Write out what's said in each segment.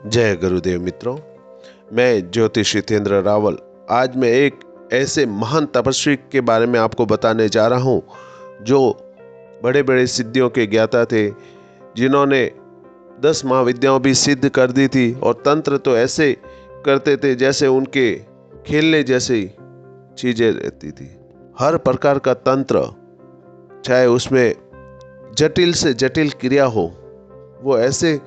जय गुरुदेव मित्रों, मैं ज्योतिष हितेंद्र रावल आज मैं एक ऐसे महान तपस्वी के बारे में आपको बताने जा रहा हूँ जो बड़े बड़े सिद्धियों के ज्ञाता थे, जिन्होंने 10 महाविद्याओं भी सिद्ध कर दी थी और तंत्र तो ऐसे करते थे जैसे उनके खेलने जैसी चीज़ें रहती थी। हर प्रकार का तंत्र, चाहे उसमें जटिल से जटिल क्रिया हो, वो ऐसे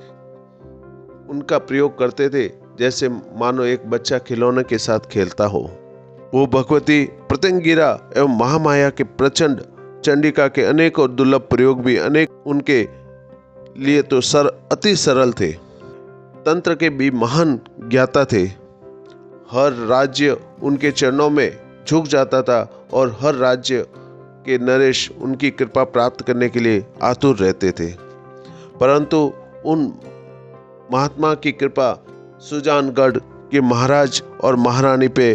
उनका प्रयोग करते थे जैसे मानो एक बच्चा खिलौने के साथ खेलता हो। वो भगवती प्रत्यंगिरा एवं महामाया के प्रचंड चंडिका के अनेक और दुर्लभ प्रयोग भी अनेक उनके लिए तो अति सरल थे। तंत्र के भी महान ज्ञाता थे। हर राज्य उनके चरणों में झुक जाता था और हर राज्य के नरेश उनकी कृपा प्राप्त करने के लिए आतुर रहते थे। परंतु उन महात्मा की कृपा सुजानगढ़ के महाराज और महारानी पे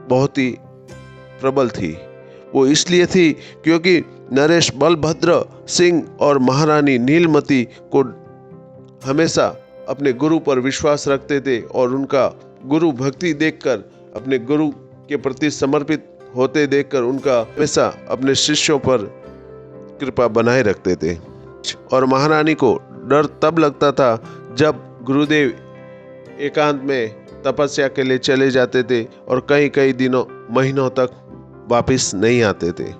बहुत ही प्रबल थी। वो इसलिए थी क्योंकि नरेश बलभद्र सिंह और महारानी नीलमती को हमेशा अपने गुरु पर विश्वास रखते थे और उनका गुरु भक्ति देखकर, अपने गुरु के प्रति समर्पित होते देखकर उनका हमेशा अपने शिष्यों पर कृपा बनाए रखते थे। और महारानी को डर तब लगता था जब गुरुदेव एकांत में तपस्या के लिए चले जाते थे और कई दिनों महीनों तक वापस नहीं आते थे।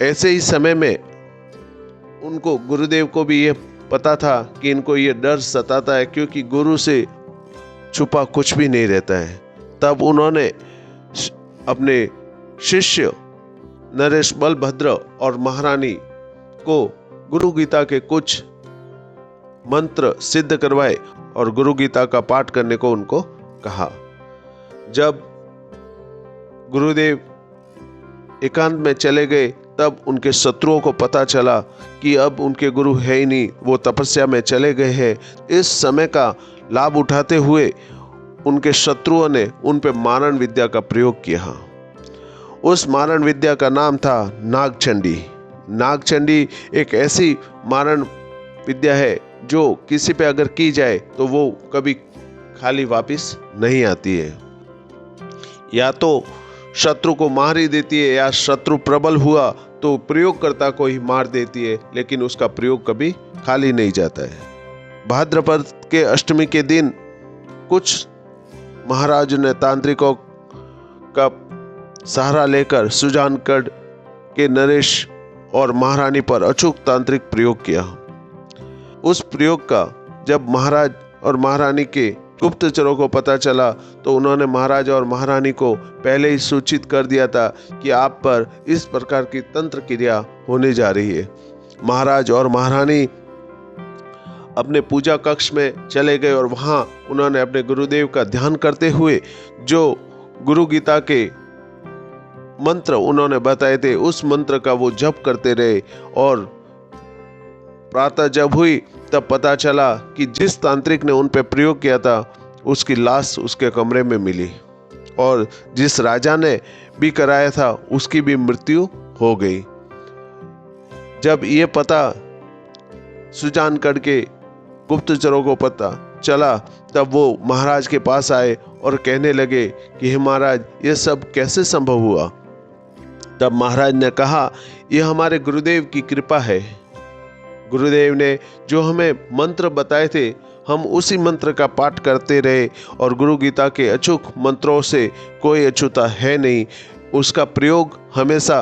ऐसे ही समय में उनको गुरुदेव को भी ये पता था कि इनको ये डर सताता है, क्योंकि गुरु से छुपा कुछ भी नहीं रहता है। तब उन्होंने अपने शिष्य नरेश बलभद्र और महारानी को गुरु गीता के कुछ मंत्र सिद्ध करवाए और गुरु गीता का पाठ करने को उनको कहा। जब गुरुदेव एकांत में चले गए तब उनके शत्रुओं को पता चला कि अब उनके गुरु है ही नहीं, वो तपस्या में चले गए हैं। इस समय का लाभ उठाते हुए उनके शत्रुओं ने उन पे मारण विद्या का प्रयोग किया। उस मारण विद्या का नाम था नागचंडी। नागचंडी एक ऐसी मारण विद्या है जो किसी पे अगर की जाए तो वो कभी खाली वापस नहीं आती है। या तो शत्रु को मार ही देती है, या शत्रु प्रबल हुआ तो प्रयोगकर्ता को ही मार देती है, लेकिन उसका प्रयोग कभी खाली नहीं जाता है। भाद्रपद के अष्टमी के दिन कुछ महाराज ने तांत्रिकों का सहारा लेकर सुजानगढ़ के नरेश और महारानी पर अचूक तांत्रिक प्रयोग किया। उस प्रयोग का जब महाराज और महारानी के गुप्तचरों को पता चला तो उन्होंने महाराज और महारानी को पहले ही सूचित कर दिया था कि आप पर इस प्रकार की तंत्र क्रिया होने जा रही है। महाराज और महारानी अपने पूजा कक्ष में चले गए और वहां उन्होंने अपने गुरुदेव का ध्यान करते हुए जो गुरु गीता के मंत्र उन्होंने बताए थे उस मंत्र का वो जप करते रहे। और प्रातः जब हुई तब पता चला कि जिस तांत्रिक ने उन पर प्रयोग किया था उसकी लाश उसके कमरे में मिली, और जिस राजा ने भी कराया था उसकी भी मृत्यु हो गई। जब ये पता सुजानगढ़ के गुप्तचरों को पता चला तब वो महाराज के पास आए और कहने लगे कि हे महाराज, ये सब कैसे संभव हुआ। तब महाराज ने कहा, यह हमारे गुरुदेव की कृपा है। गुरुदेव ने जो हमें मंत्र बताए थे हम उसी मंत्र का पाठ करते रहे, और गुरु गीता के अचूक मंत्रों से कोई अछूता है नहीं। उसका प्रयोग हमेशा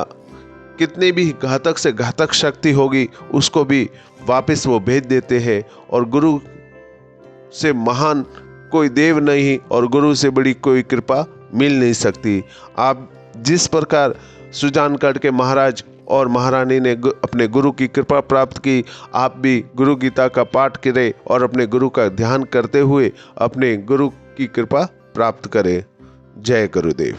कितनी भी घातक से घातक शक्ति होगी उसको भी वापस वो भेज देते हैं, और गुरु से महान कोई देव नहीं और गुरु से बड़ी कोई कृपा मिल नहीं सकती। आप जिस प्रकार सुजानगढ़ के महाराज और महारानी ने अपने गुरु की कृपा प्राप्त की, आप भी गुरु गीता का पाठ करें और अपने गुरु का ध्यान करते हुए अपने गुरु की कृपा प्राप्त करें। जय गुरुदेव।